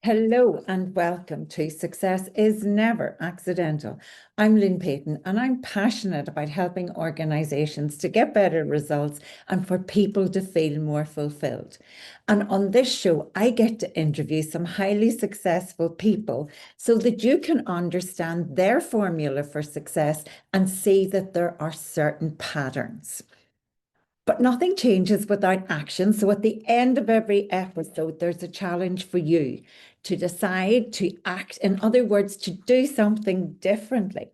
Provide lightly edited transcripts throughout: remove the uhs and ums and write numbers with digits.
Hello and welcome to Success is Never Accidental. I'm Lynn Payton and I'm passionate about helping organizations to get better results and for people to feel more fulfilled. And on this show, I get to interview some highly successful people so that you can understand their formula for success and see that there are certain patterns. But nothing changes without action. So at the end of every episode, there's a challenge for you to decide to act. In other words, to do something differently.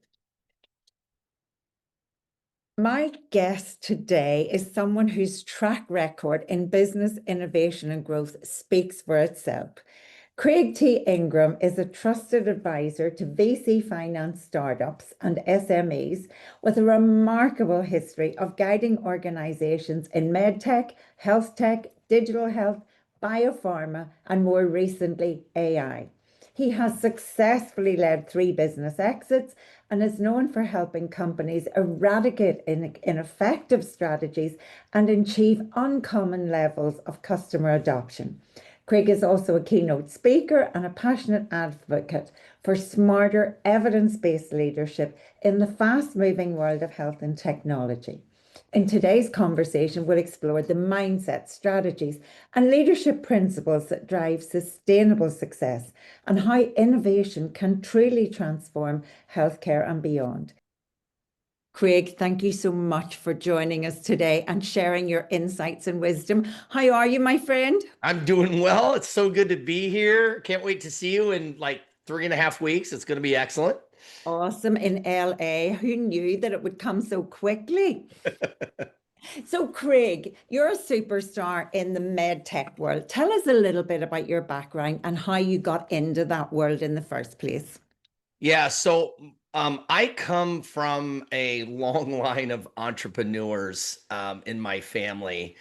My guest today is someone whose track record in business innovation and growth speaks for itself. Craig T. Ingram is a trusted advisor to VC finance startups and SMEs with a remarkable history of guiding organizations in medtech, health tech, digital health, biopharma, and more recently, AI. He has successfully led 3 business exits and is known for helping companies eradicate ineffective strategies and achieve uncommon levels of customer adoption. Craig is also a keynote speaker and a passionate advocate for smarter, evidence-based leadership in the fast-moving world of health and technology. In today's conversation, we'll explore the mindset, strategies, and leadership principles that drive sustainable success and how innovation can truly transform healthcare and beyond. Craig, thank you so much for joining us today and sharing your insights and wisdom. How are you, my friend? I'm doing well. It's so good to be here. Can't wait to see you in like 3.5 weeks. It's going to be excellent. Awesome in LA. Who knew that it would come so quickly? So, Craig, you're a superstar in the med tech world. Tell us a little bit about your background and how you got into that world in the first place. Yeah, so I come from a long line of entrepreneurs in my family.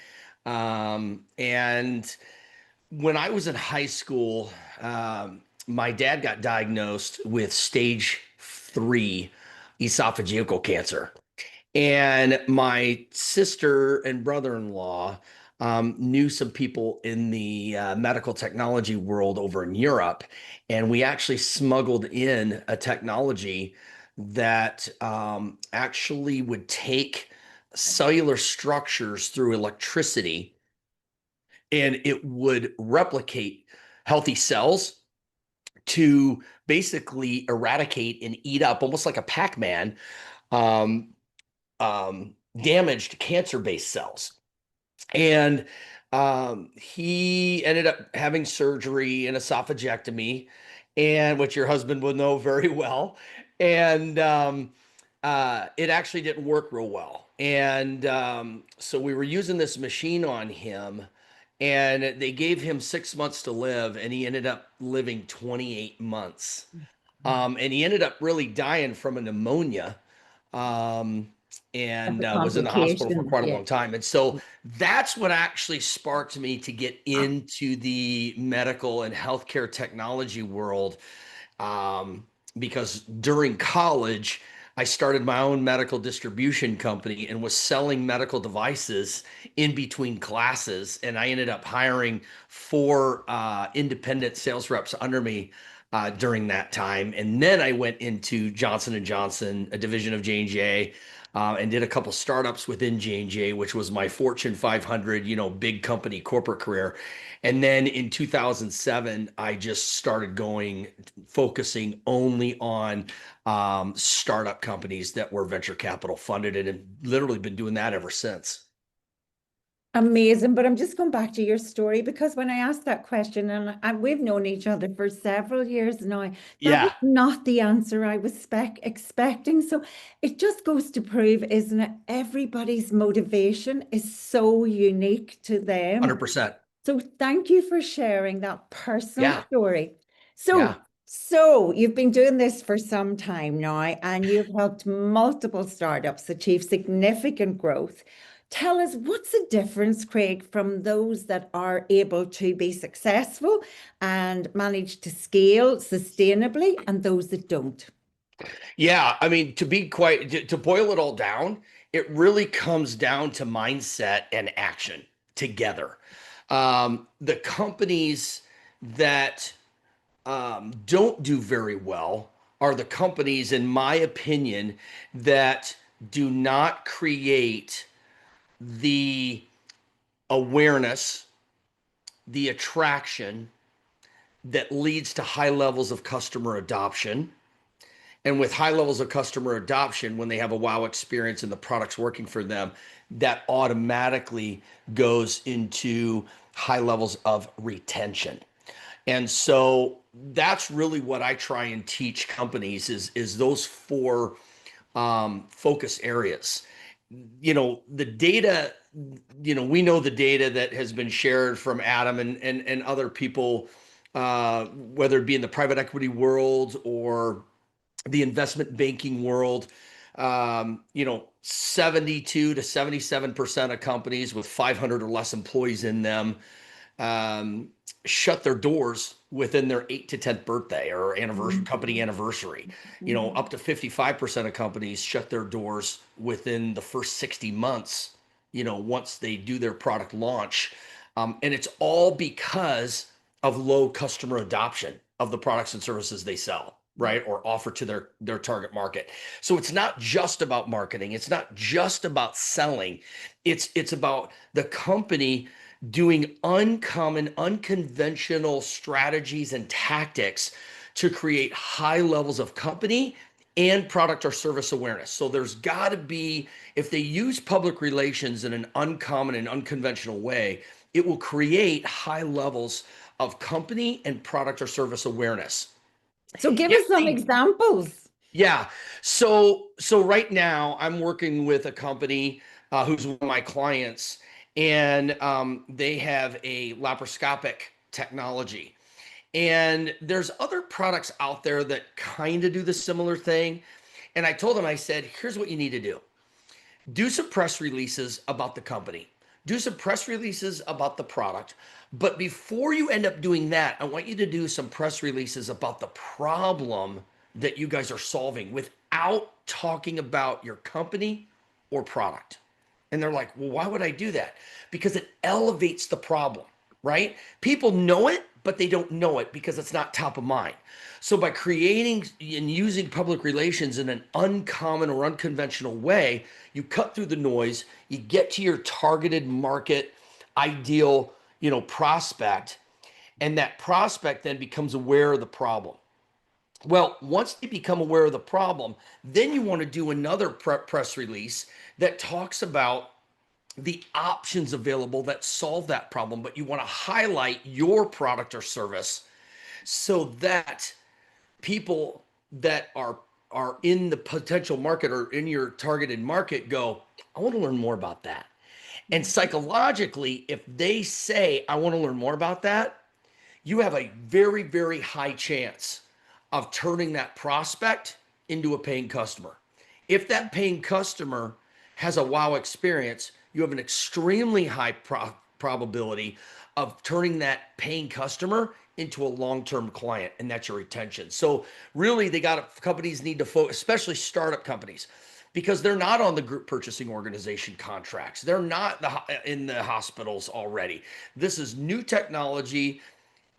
And when I was in high school, my dad got diagnosed with stage 3 esophageal cancer. And my sister and brother-in-law knew some people in the medical technology world over in Europe. And we actually smuggled in a technology that actually would take cellular structures through electricity and it would replicate healthy cells to basically eradicate and eat up, almost like a Pac-Man, um, damaged cancer-based cells. And he ended up having surgery and esophagectomy, and which your husband will know very well. And it actually didn't work real well. And so we were using this machine on him, and they gave him 6 months to live, and he ended up living 28 months. And he ended up really dying from a pneumonia. And That's a was in the hospital for complication. quite a Yeah. long time. And so that's what actually sparked me to get into the medical and healthcare technology world. Because during college, I started my own medical distribution company and was selling medical devices in between classes. And I ended up hiring 4 independent sales reps under me during that time. And then I went into Johnson and Johnson, a division of J&J, and did a couple startups within J&J, which was my Fortune 500, big company corporate career. And then in 2007, I just started focusing only on startup companies that were venture capital funded, and have literally been doing that ever since. Amazing. But I'm just going back to your story because when I asked that question, and we've known each other for several years now, that was Yeah, not the answer I was expecting. So it just goes to prove, isn't it? Everybody's motivation is so unique to them. 100%. So thank you for sharing that personal Yeah, story. yeah. So you've been doing this for some time now, and you've helped multiple startups achieve significant growth. Tell us, what's the difference, Craig, from those that are able to be successful and manage to scale sustainably and those that don't? Yeah, I mean, to boil it all down, it really comes down to mindset and action together. The companies that don't do very well are the companies, in my opinion, that do not create the awareness, the attraction that leads to high levels of customer adoption. And with high levels of customer adoption, when they have a wow experience and the product's working for them, that automatically goes into high levels of retention. And so that's really what I try and teach companies is those four focus areas. The data, we know the data that has been shared from Adam and other people, whether it be in the private equity world or the investment banking world. 72 to 77% of companies with 500 or less employees in them um, shut their doors within their 8th to 10th birthday or anniversary, company anniversary. Up to 55% of companies shut their doors within the first 60 months, once they do their product launch. And it's all because of low customer adoption of the products and services they sell, right? Or offer to their target market. So it's not just about marketing. It's not just about selling. It's about the company doing uncommon, unconventional strategies and tactics to create high levels of company and product or service awareness. So there's got to be, if they use public relations in an uncommon and unconventional way, it will create high levels of company and product or service awareness. So give If us some they examples. Yeah. So right now I'm working with a company who's one of my clients, and they have a laparoscopic technology. And there's other products out there that kind of do the similar thing. And I told them, I said, here's what you need to do. Do some press releases about the company. Do some press releases about the product. But before you end up doing that, I want you to do some press releases about the problem that you guys are solving without talking about your company or product. And they're like, well, why would I do that? Because it elevates the problem, right? People know it, but they don't know it because it's not top of mind. So by creating and using public relations in an uncommon or unconventional way, you cut through the noise, you get to your targeted market ideal, prospect, and that prospect then becomes aware of the problem. Well, once they become aware of the problem, then you want to do another press release that talks about the options available that solve that problem, but you want to highlight your product or service so that people that are in the potential market or in your targeted market go, I want to learn more about that. And psychologically, if they say, I want to learn more about that, you have a very, very high chance of turning that prospect into a paying customer. If that paying customer has a wow experience, you have an extremely high probability of turning that paying customer into a long-term client, and that's your retention. So really, companies need to focus, especially startup companies, because they're not on the group purchasing organization contracts. They're not in the hospitals already. This is new technology,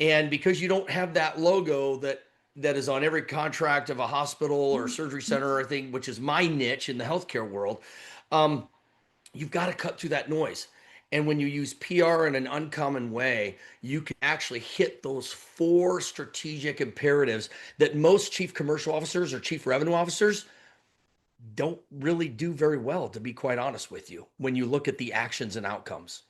and because you don't have that logo that is on every contract of a hospital or surgery center or thing, which is my niche in the healthcare world, um, you've got to cut through that noise. And when you use PR in an uncommon way, you can actually hit those four strategic imperatives that most chief commercial officers or chief revenue officers don't really do very well, to be quite honest with you, when you look at the actions and outcomes.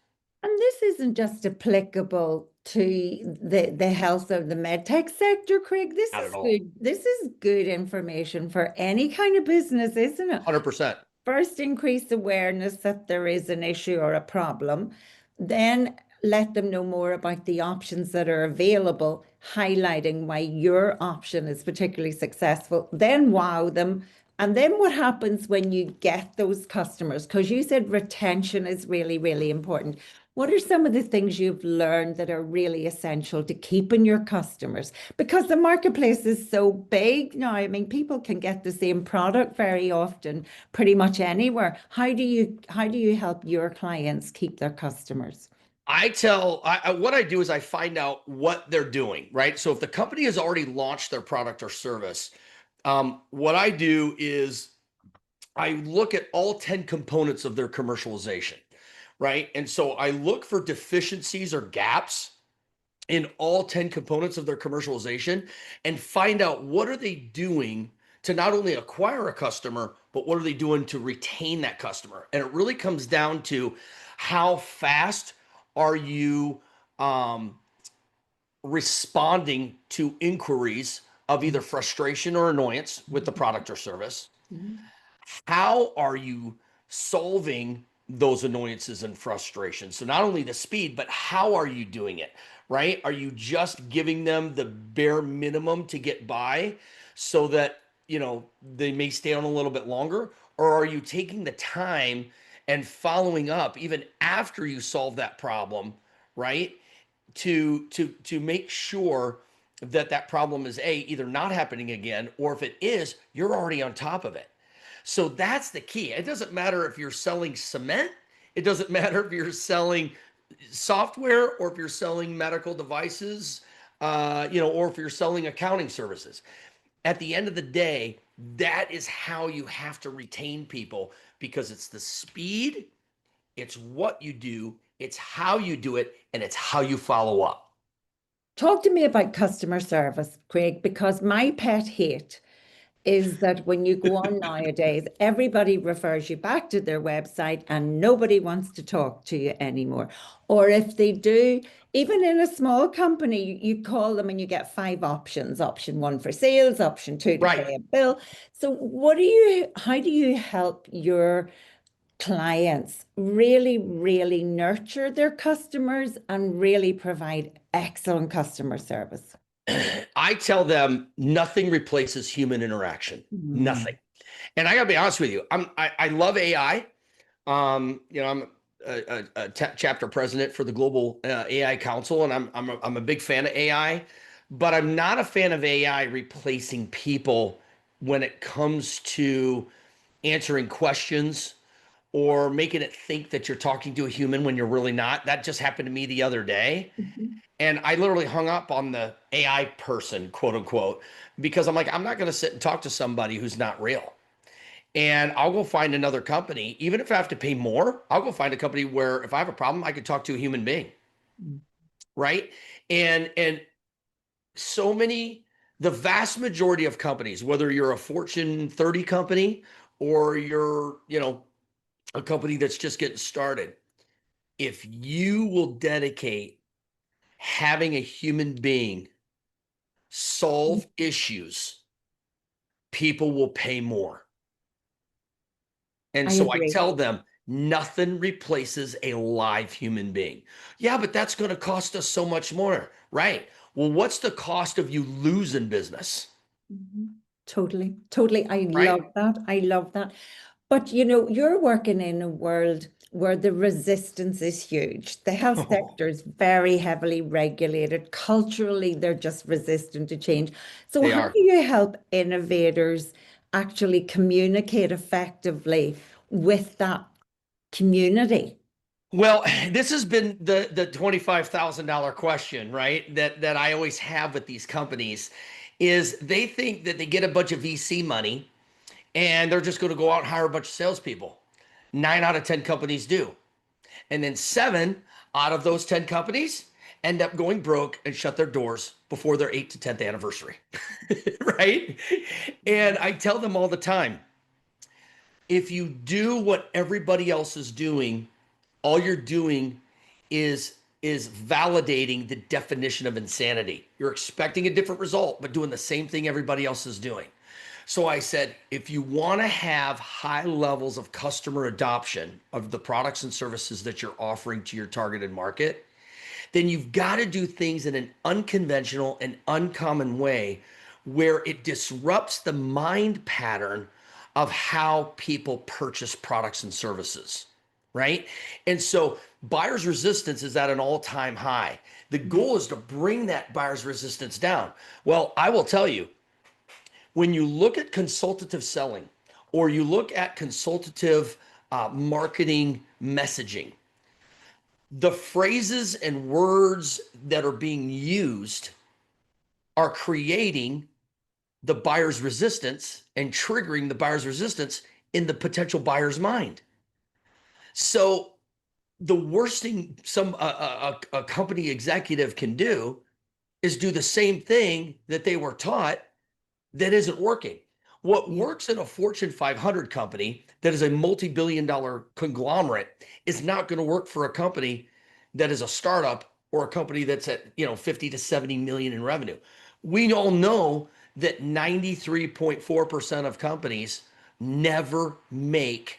And this isn't just applicable to the health of the medtech sector, Craig. This Not is at all. good. This is good information for any kind of business, isn't it? 100%. First, increase awareness that there is an issue or a problem. Then let them know more about the options that are available, highlighting why your option is particularly successful. Then wow them. And then what happens when you get those customers? Because you said retention is really, really important. What are some of the things you've learned that are really essential to keeping your customers? Because the marketplace is so big now. I mean, people can get the same product very often, pretty much anywhere. How do you help your clients keep their customers? What I do is I find out what they're doing, right? So if the company has already launched their product or service, what I do is I look at all 10 components of their commercialization, right? And so I look for deficiencies or gaps in all 10 components of their commercialization and find out what are they doing to not only acquire a customer, but what are they doing to retain that customer? And it really comes down to how fast are you um, responding to inquiries of either frustration or annoyance with the product or service? Mhm. How are you solving those annoyances and frustrations? So not only the speed, but how are you doing it, right? Are you just giving them the bare minimum to get by so that, they may stay on a little bit longer? Or are you taking the time and following up even after you solve that problem, right? To make sure that that problem is either not happening again, or if it is, you're already on top of it. So that's the key. It doesn't matter if you're selling cement. It doesn't matter if you're selling software or if you're selling medical devices, or if you're selling accounting services. At the end of the day, that is how you have to retain people, because it's the speed, it's what you do, it's how you do it, and it's how you follow up. Talk to me about customer service, Craig, because my pet hate is that when you go on nowadays, everybody refers you back to their website and nobody wants to talk to you anymore. Or if they do, even in a small company, you call them and you get five options: option one for sales, option two to Right. pay a bill. So, how do you help your clients really, really nurture their customers and really provide excellent customer service? I tell them nothing replaces human interaction. Mm. Nothing. And I gotta be honest with you, I love AI. I'm a chapter president for the Global AI Council, and I'm a big fan of AI, but I'm not a fan of AI replacing people when it comes to answering questions or making it think that you're talking to a human when you're really not. That just happened to me the other day. Mhm. And I literally hung up on the AI person, quote unquote, because I'm like, I'm not going to sit and talk to somebody who's not real. And I'll go find another company. Even if I have to pay more, I'll go find a company where if I have a problem, I could talk to a human being. Right. And so many, the vast majority of companies, whether you're a Fortune 30 company or you're, a company that's just getting started, if you will dedicate having a human being solve issues, people will pay more. And I so I agree. tell them nothing replaces a live human being. Yeah, but that's going to cost us so much more. Right. Well, what's the cost of you losing business? Mhm. Totally, totally. I Right. love that. I love that. But you're working in a world where the resistance is huge. The health Oh, sector is very heavily regulated. Culturally, they're just resistant to change. So, they how are. do you help innovators actually communicate effectively with that community? Well, this has been the $25,000 question, right? That I always have with these companies is they think that they get a bunch of VC money and they're just going to go out and hire a bunch of salespeople. 9 out of 10 companies do. And then 7 out of those 10 companies end up going broke and shut their doors before their 8th to 10th anniversary. Right. And I tell them all the time, if you do what everybody else is doing, all you're doing is validating the definition of insanity. You're expecting a different result, but doing the same thing everybody else is doing. So I said, if you want to have high levels of customer adoption of the products and services that you're offering to your targeted market, then you've got to do things in an unconventional and uncommon way where it disrupts the mind pattern of how people purchase products and services. Right. And so buyer's resistance is at an all time high. The goal is to bring that buyer's resistance down. Well, I will tell you, when you look at consultative selling or you look at consultative marketing messaging, The phrases and words that are being used are creating the buyer's resistance and triggering the buyer's resistance in the potential buyer's mind. So the worst thing a company executive can do is do the same thing that they were taught that isn't working. What Yeah. works in a Fortune 500 company that is a multi-billion-dollar conglomerate is not going to work for a company that is a startup or a company that's at 50 to 70 million in revenue. We all know that 93.4% of companies never make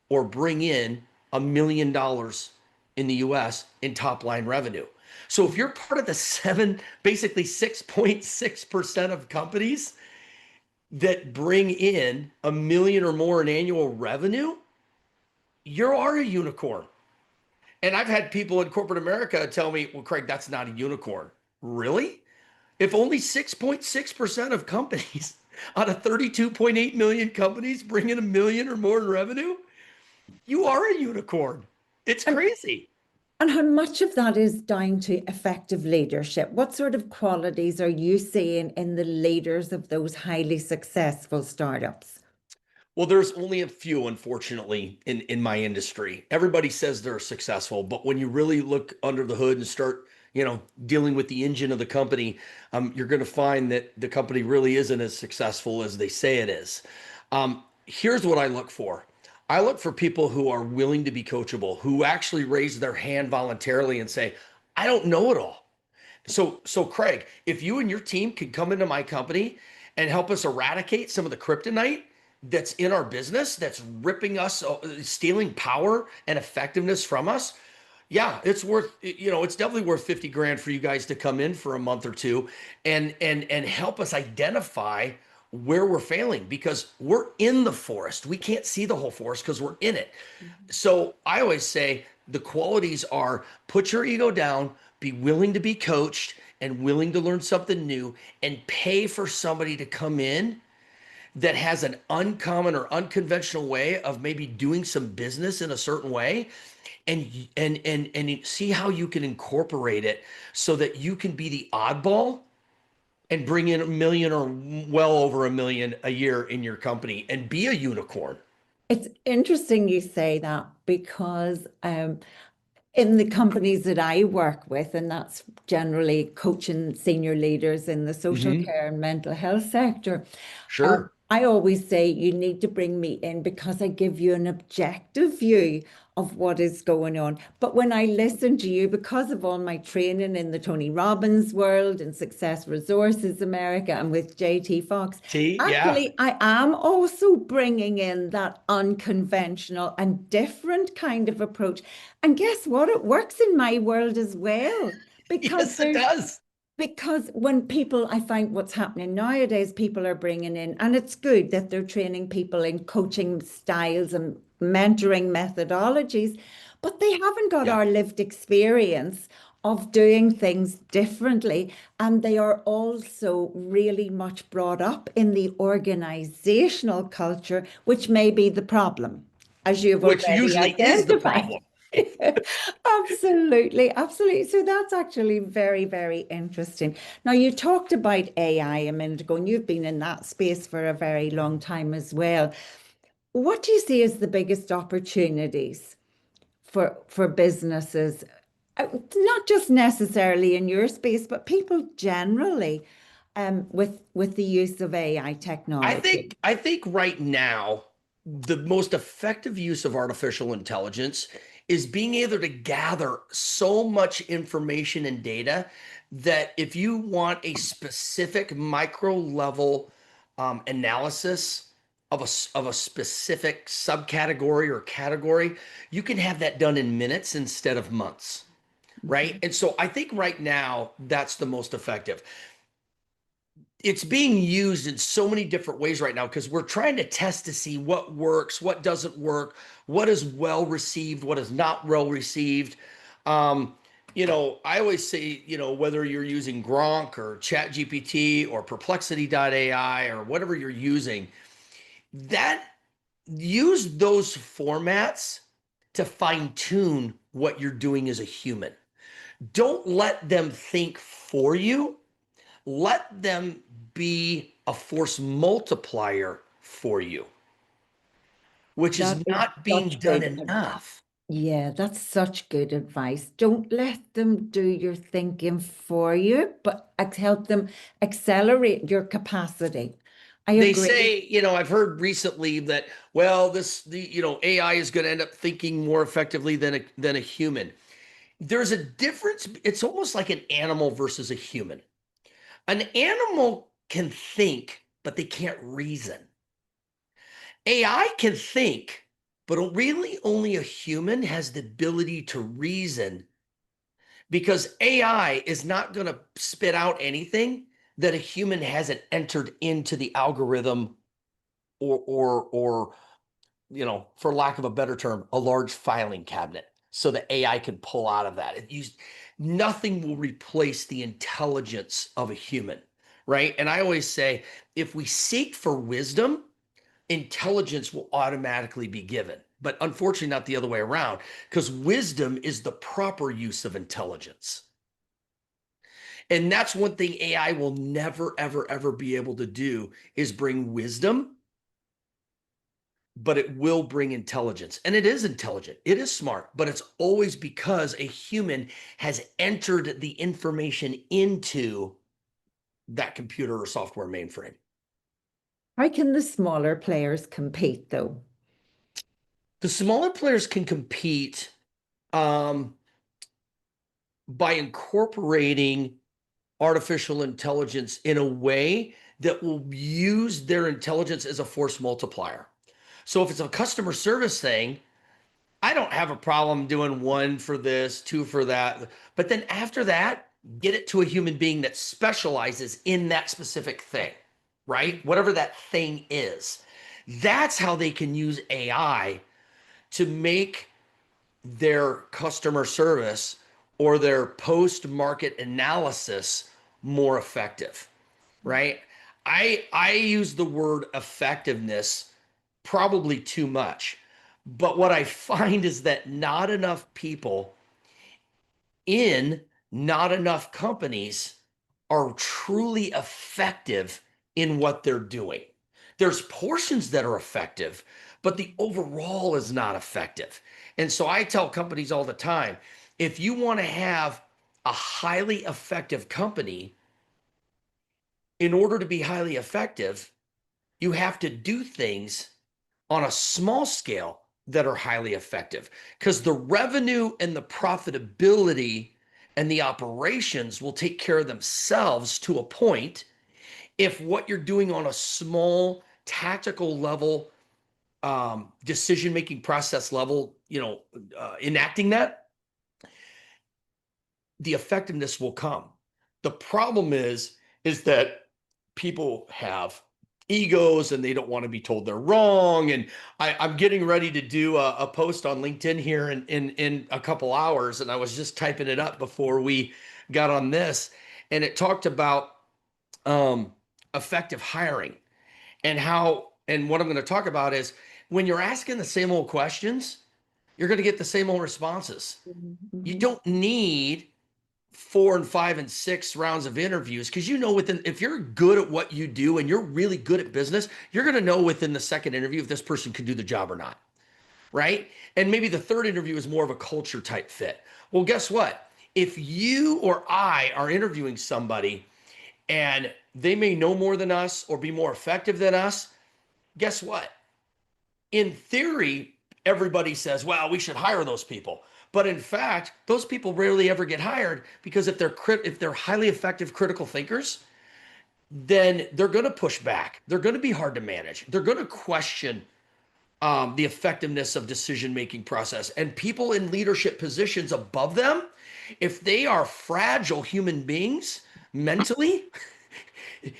or bring in $1 million in the US in top line revenue. So if you're part of the basically 6.6% of companies that bring in $1 million or more in annual revenue, you are a unicorn. And I've had people in corporate America tell me, well, Craig, that's not a unicorn. Really? If only 6.6% of companies out of 32.8 million companies bring in $1 million or more in revenue, you are a unicorn. It's And crazy. and how much of that is down to effective leadership? What sort of qualities are you seeing in the leaders of those highly successful startups? Well, there's only a few, unfortunately, in my industry. Everybody says they're successful, but when you really look under the hood and start, dealing with the engine of the company, you're going to find that the company really isn't as successful as they say it is. Here's what I look for. I look for people who are willing to be coachable, who actually raise their hand voluntarily and say, "I don't know it all." So Craig, if you and your team could come into my company and help us eradicate some of the kryptonite that's in our business, that's ripping us, stealing power and effectiveness from us, yeah, it's definitely worth 50 grand for you guys to come in for a month or two and help us identify where we're failing because we're in the forest. We can't see the whole forest because we're in it. So I always say the qualities are put your ego down, be willing to be coached and willing to learn something new, and pay for somebody to come in that has an uncommon or unconventional way of maybe doing some business in a certain way and see how you can incorporate it so that you can be the oddball and bring in 1 million or well over 1 million a year in your company and be a unicorn. It's interesting you say that because in the companies that I work with, and that's generally coaching senior leaders in the social Hmm. care and mental health sector, Sure. I always say you need to bring me in because I give you an objective view of what is going on. But when I listen to you, because of all my training in the Tony Robbins world and Success Resources America and with JT Fox, Yeah. actually, I am also bringing in that unconventional and different kind of approach. And guess what? It works in my world as well because Yes, it does. when people, I find what's happening nowadays, people are bringing in, and it's good that they're training people in coaching styles and mentoring methodologies, but they haven't got Yeah. our lived experience of doing things differently. And they are also really much brought up in the organizational culture, which may be the problem, as you've Which already usually is the identified. problem. Absolutely, absolutely. So that's actually very, very interesting. Now, you talked about AI a minute ago, and you've been in that space for a very long time as well. What do you see as the biggest opportunities for businesses? Not just necessarily in your space, but people generally, with the use of AI technology. I think right now the most effective use of artificial intelligence is being able to gather so much information and data that if you want a specific micro level analysis of of a specific subcategory or category, you can have that done in minutes instead of months, right? Mhm. And so I think right now that's the most effective. It's being used in so many different ways right now because we're trying to test to see what works, what doesn't work, what is well received, what is not well received. Um, I always say, whether you're using Gronk or Chat GPT or Perplexity.ai or whatever you're using, that use those formats to fine tune what you're doing as a human. Don't let them think for you. Let them be a force multiplier for you, which That is is not being such done good. enough. Yeah, that's such good advice. Don't let them do your thinking for you, but help them accelerate your capacity. I They agree. say, I've heard recently that, well, AI is going to end up thinking more effectively than a human. There's a difference. It's almost like an animal versus a human. An animal can think, but they can't reason. AI can think, but really only a human has the ability to reason, because AI is not going to spit out anything that a human hasn't entered into the algorithm, or for lack of a better term, a large filing cabinet, so the AI can pull out of that. Nothing will replace the intelligence of a human, right? And I always say, if we seek for wisdom, intelligence will automatically be given. But unfortunately, not the other way around, because wisdom is the proper use of intelligence. And that's one thing AI will never, ever, ever be able to do, is bring wisdom, but it will bring intelligence. And it is intelligent, it is smart, but it's always because a human has entered the information into that computer or software mainframe. How can the smaller players compete, though? The smaller players can compete um, by incorporating artificial intelligence in a way that will use their intelligence as a force multiplier. So if it's a customer service thing, I don't have a problem doing one for this, two for that. But then after that, get it to a human being that specializes in that specific thing, right? Whatever that thing is. That's how they can use AI to make their customer service or their post-market analysis more effective, right? I use the word effectiveness probably too much. But what I find is that not enough people in not enough companies are truly effective in what they're doing. There's portions that are effective, but the overall is not effective. And so I tell companies all the time, if you want to have a highly effective company, in order to be highly effective, you have to do things on a small scale that are highly effective, because the revenue and the profitability and the operations will take care of themselves to a point if what you're doing on a small tactical level, decision making process level, enacting that, the effectiveness will come. The problem is that people have egos and they don't want to be told they're wrong. And I'm getting ready to do a post on LinkedIn here in a couple hours, and I was just typing it up before we got on this, and it talked about um, effective hiring, and what I'm going to talk about is, when you're asking the same old questions, you're going to get the same old responses. You Mhm. don't need 4 and 5 and 6 rounds of interviews, because if you're good at what you do and you're really good at business, you're going to know within the second interview if this person can do the job or not, right? And maybe the third interview is more of a culture type fit. Well, guess what? If you or I are interviewing somebody and they may know more than us or be more effective than us, guess what? In theory, everybody says, well, we should hire those people. But in fact, those people rarely ever get hired, because if they're highly effective critical thinkers, then they're going to push back. They're going to be hard to manage. They're going to question the effectiveness of decision-making process. And people in leadership positions above them, if they are fragile human beings mentally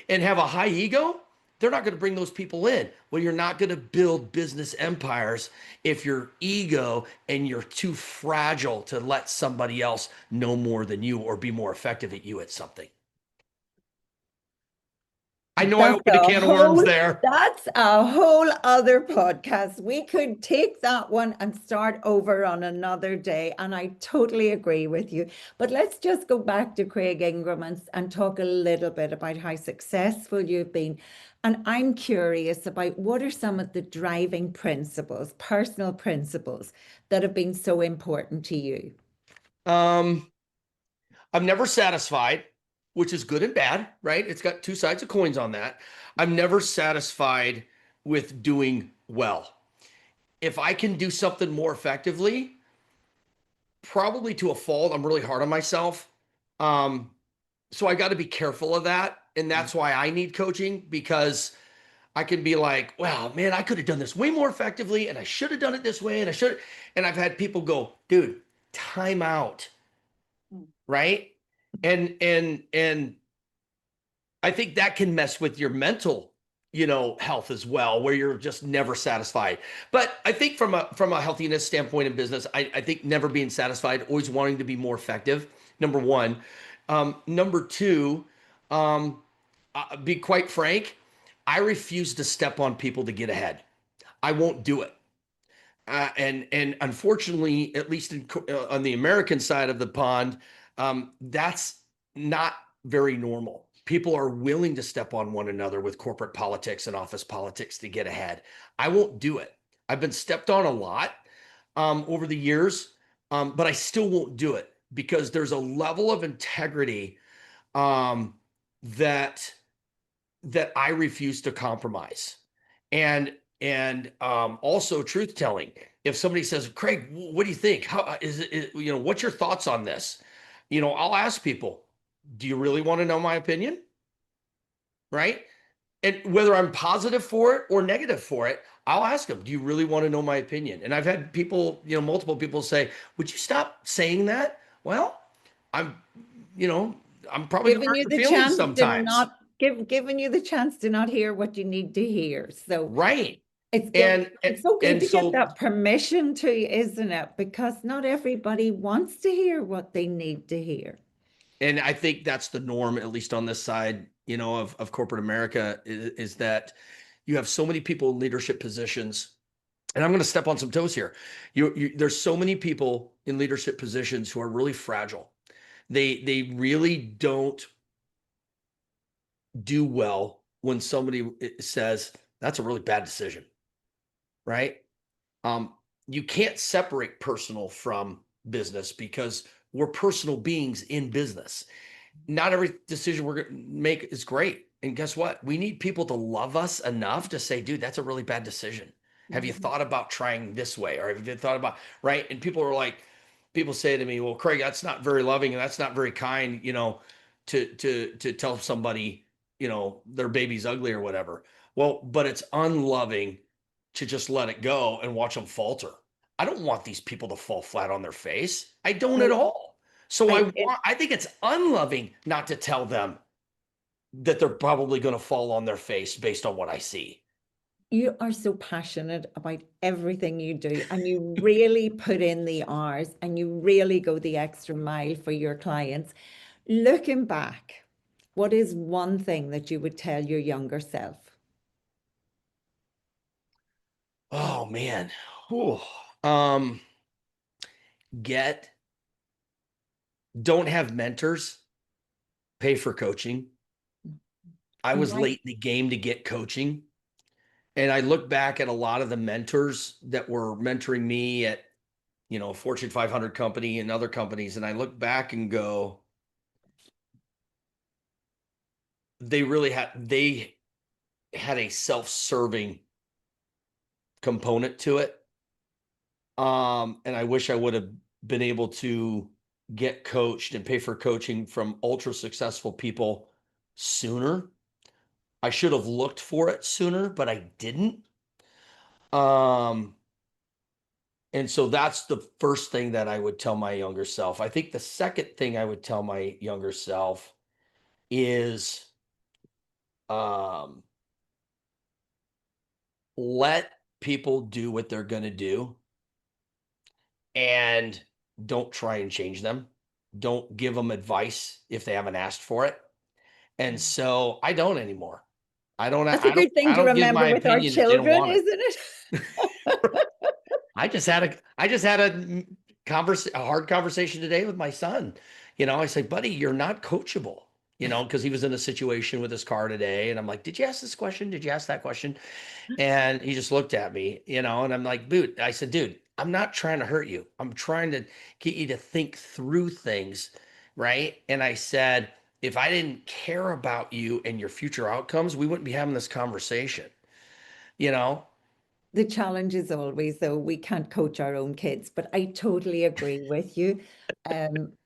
and have a high ego, they're not going to bring those people in. Well, you're not going to build business empires if your ego and you're too fragile to let somebody else know more than you or be more effective at you at something. I know I That's opened a a can of worms whole there. that's a whole other podcast. We could take that one and start over on another day. And I totally agree with you. But let's just go back to Craig Ingram and talk a little bit about how successful you've been. And I'm curious about what are some of the driving principles, personal principles that have been so important to you? Um, I'm never satisfied, which is good and bad, right? It's got two sides of coins on that. I'm never satisfied with doing well. If I can do something more effectively, probably to a fault, I'm really hard on myself. Um, so I got to be careful of that. And that's why I need coaching, because I can be like, wow, man, I could have done this way more effectively, and I should have done it this way, and I should. And I've had people go, dude, time out, right? And I think that can mess with your mental, health as well, where you're just never satisfied. But I think from a healthiness standpoint in business, I think never being satisfied, always wanting to be more effective. Number one. Number two, be quite frank, I refuse to step on people to get ahead. I won't do it. And unfortunately, at least on the American side of the pond, that's not very normal. People are willing to step on one another with corporate politics and office politics to get ahead. I won't do it. I've been stepped on a lot over the years, but I still won't do it because there's a level of integrity um, that that I refuse to compromise. And also truth telling. If somebody says, Craig, what do you think? How what's your thoughts on this? I'll ask people, do you really want to know my opinion? Right? And whether I'm positive for it or negative for it, I'll ask them, do you really want to know my opinion? And I've had people, multiple people say, would you stop saying that? Well, I'm, you know, I'm probably gonna Giving hurt you your the feelings chance to sometimes. not giving you the chance to not hear what you need to hear. So Right. it's good. And and, It's so good and to get so that permission to, isn't it? Because not everybody wants to hear what they need to hear. and I think that's the norm, at least on this side, of corporate America, is that you have so many people in leadership positions. And I'm going to step on some toes here. There's so many people in leadership positions who are really fragile. They really don't do well when somebody says that's a really bad decision, right? Um, you can't separate personal from business because we're personal beings in business. Not every decision we're going to make is great. And guess what? We need people to love us enough to say, dude, that's a really bad decision. Have you Mhm. thought about trying this way? Or have you thought about, right? And people say to me, well, Craig, that's not very loving and that's not very kind, to tell somebody, their baby's ugly or whatever. Well, but it's unloving to just let it go and watch them falter. I don't want these people to fall flat on their face. I don't at No, all. So I it, I think it's unloving not to tell them that they're probably going to fall on their face based on what I see. you are so passionate about everything you do, and you really put in the hours and you really go the extra mile for your clients. Looking back, what is one thing that you would tell your younger self? Oh man. Whew. Um, get don't have mentors, pay for coaching. I was Right. late in the game to get coaching. And I look back at a lot of the mentors that were mentoring me at, Fortune 500 company and other companies. And I look back and go, they had a self-serving component to it. And I wish I would have been able to get coached and pay for coaching from ultra successful people sooner. I should have looked for it sooner, but I didn't. Um, and so that's the first thing that I would tell my younger self. I think the second thing I would tell my younger self is um, let people do what they're going to do and don't try and change them. Don't give them advice if they haven't asked for it. And so I don't anymore. That's a good thing I to don't give remember my with our opinion if they don't children, want it. isn't it? I just had a hard conversation today with my son. I say, buddy, you're not coachable, because he was in a situation with his car today. And I'm like, did you ask this question? Did you ask that question? And he just looked at me, and I'm like, I said, dude, I'm not trying to hurt you. I'm trying to get you to think through things. Right. And I said, if I didn't care about you and your future outcomes, we wouldn't be having this conversation, you know? The challenge is always, though, we can't coach our own kids, but I totally agree with you.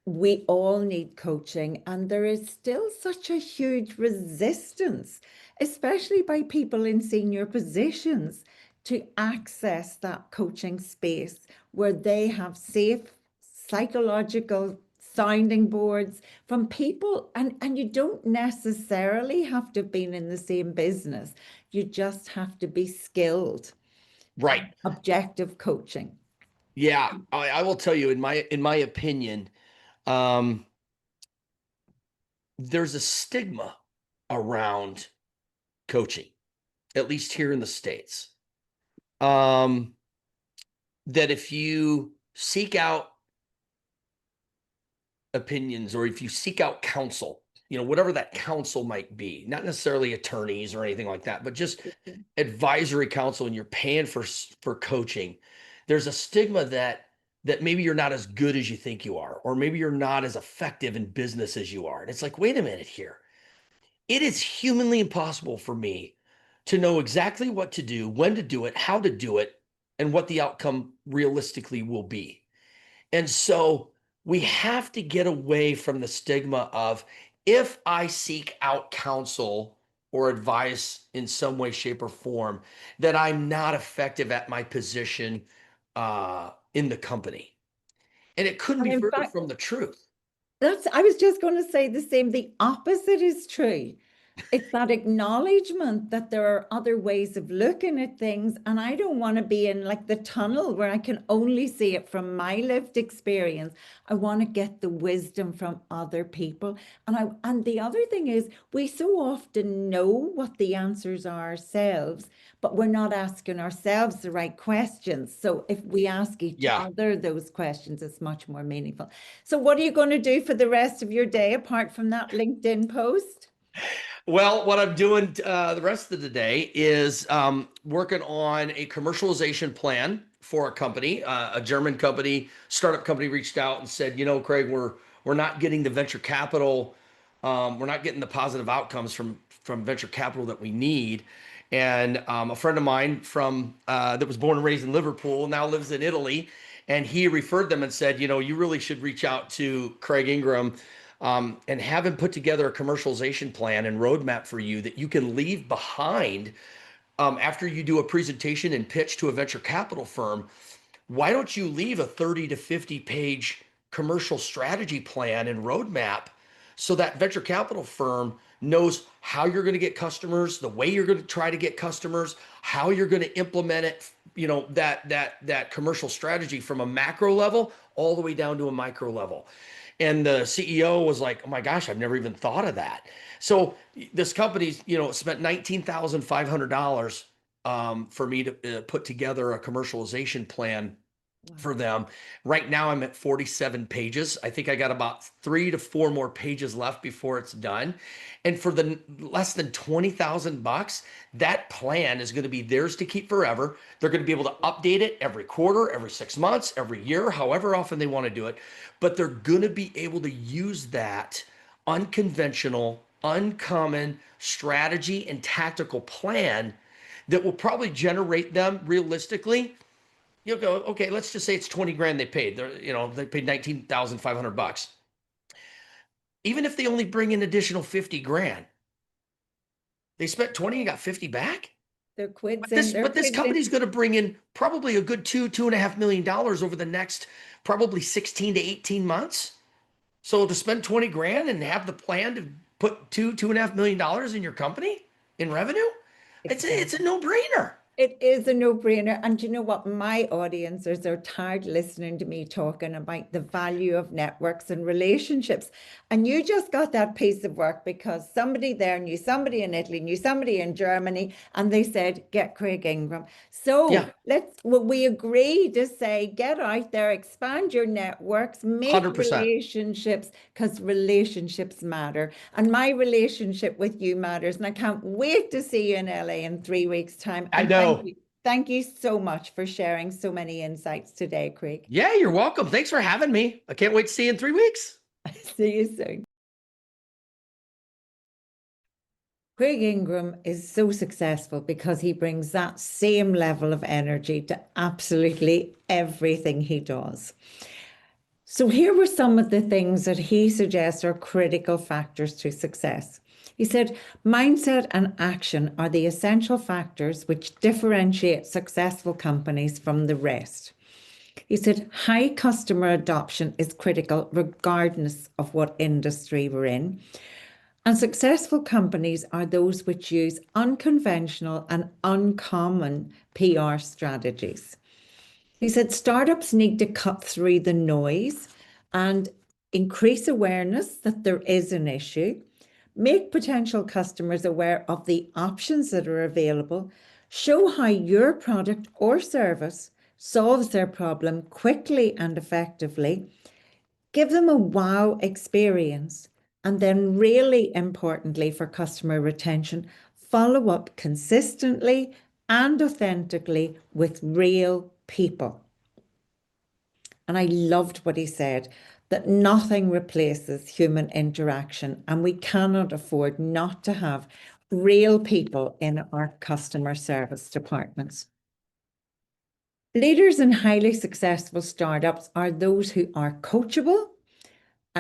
We all need coaching, and there is still such a huge resistance, especially by people in senior positions, to access that coaching space where they have safe psychological sounding boards from people, and you don't necessarily have to have been in the same business. You just have to be skilled. Right. Objective coaching. Yeah. I will tell you, in my opinion, um, there's a stigma around coaching, at least here in the States. Um, that if you seek out opinions or if you seek out counsel, whatever that counsel might be, not necessarily attorneys or anything like that, but just advisory counsel, and you're paying for coaching, there's a stigma that maybe you're not as good as you think you are, or maybe you're not as effective in business as you are. And it's like, wait a minute here. It is humanly impossible for me to know exactly what to do, when to do it, how to do it, and what the outcome realistically will be. And so we have to get away from the stigma of, if I seek out counsel or advice in some way, shape, or form, that I'm not effective at my position in the company. And it couldn't And be in further fact, from the truth. I was just going to say the same. The opposite is true. It's that acknowledgement that there are other ways of looking at things. And I don't want to be in like the tunnel where I can only see it from my lived experience. I want to get the wisdom from other people. And the other thing is we so often know what the answers are ourselves, but we're not asking ourselves the right questions. So if we ask each Yeah. other those questions, it's much more meaningful. So what are you going to do for the rest of your day apart from that LinkedIn post? Well, what I'm doing the rest of the day is working on a commercialization plan for a company. A German company, startup company, reached out and said, Craig, we're not getting the venture capital, we're not getting the positive outcomes from venture capital that we need. And a friend of mine from that was born and raised in Liverpool now lives in Italy, and he referred them and said, you really should reach out to Craig Ingram, and have him put together a commercialization plan and roadmap for you that you can leave behind after you do a presentation and pitch to a venture capital firm. Why don't you leave a 30 to 50 page commercial strategy plan and roadmap so that venture capital firm knows how you're going to get customers, the way you're going to try to get customers, how you're going to implement it, that commercial strategy from a macro level all the way down to a micro level. And the CEO was like, "Oh my gosh, I've never even thought of that." So this company's, spent $19,500 for me to put together a commercialization plan for Wow. them. Right now, I'm at 47 pages. I think I got about 3 to 4 more pages left before it's done. And for the less than 20,000 bucks, that plan is going to be theirs to keep forever. They're going to be able to update it every quarter, every 6 months, every year, however often they want to do it. But they're going to be able to use that unconventional, uncommon strategy and tactical plan that will probably generate them realistically. You'll go, okay, let's just say it's 20 grand they paid. They paid 19,500 bucks. Even if they only bring in additional 50 grand, they spent 20 and got 50 back. They're quids But in, this they're but this quids in. company's going to bring in probably a good $2.5 million over the next probably 16 to 18 months. So to spend 20 grand and have the plan to put $2.5 million in your company in revenue, it's a Exactly. no-brainer. It is a no-brainer. And you know what? My audiences are tired listening to me talking about the value of networks and relationships. And you just got that piece of work because somebody there knew somebody in Italy, knew somebody in Germany, and they said, get Craig Ingram. So Yeah, we agree to say, get out there, expand your networks, make 100%. relationships, because relationships matter. And my relationship with you matters. And I can't wait to see you in LA in 3 weeks' time. I And thank know. you. Thank you so much for sharing so many insights today, Craig. Yeah, you're welcome. Thanks for having me. I can't wait to see you in 3 weeks. See you soon. Craig Ingram is so successful because he brings that same level of energy to absolutely everything he does. So here were some of the things that he suggests are critical factors to success. He said, mindset and action are the essential factors which differentiate successful companies from the rest. He said, high customer adoption is critical regardless of what industry we're in. And successful companies are those which use unconventional and uncommon PR strategies. He said startups need to cut through the noise and increase awareness that there is an issue, make potential customers aware of the options that are available, show how your product or service solves their problem quickly and effectively, give them a wow experience, and then, really importantly for customer retention, follow up consistently and authentically with real people. And I loved what he said, that nothing replaces human interaction, and we cannot afford not to have real people in our customer service departments. Leaders in highly successful startups are those who are coachable,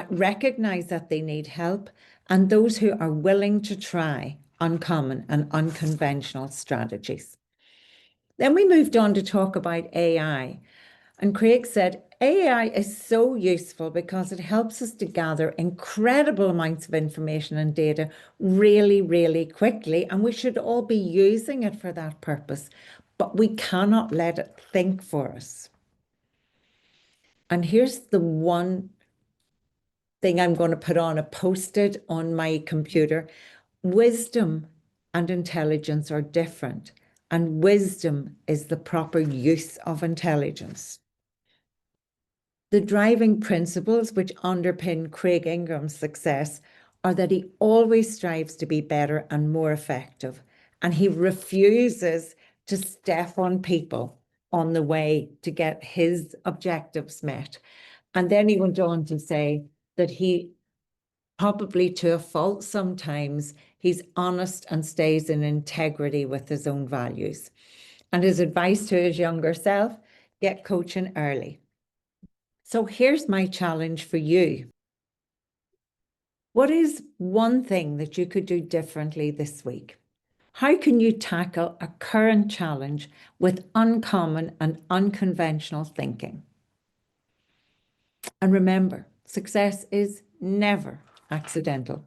recognize that they need help, and those who are willing to try uncommon and unconventional strategies. Then we moved on to talk about AI. And Craig said, AI is so useful because it helps us to gather incredible amounts of information and data really, really quickly. And we should all be using it for that purpose. But we cannot let it think for us. And here's the one thing I'm going to put on a post-it on my computer. Wisdom and intelligence are different, and wisdom is the proper use of intelligence. The driving principles which underpin Craig Ingram's success are that he always strives to be better and more effective, and he refuses to step on people on the way to get his objectives met. And then he went on to say that he, probably to a fault sometimes, he's honest and stays in integrity with his own values. And his advice to his younger self, get coaching early. So here's my challenge for you. What is one thing that you could do differently this week? How can you tackle a current challenge with uncommon and unconventional thinking? And remember, success is never accidental.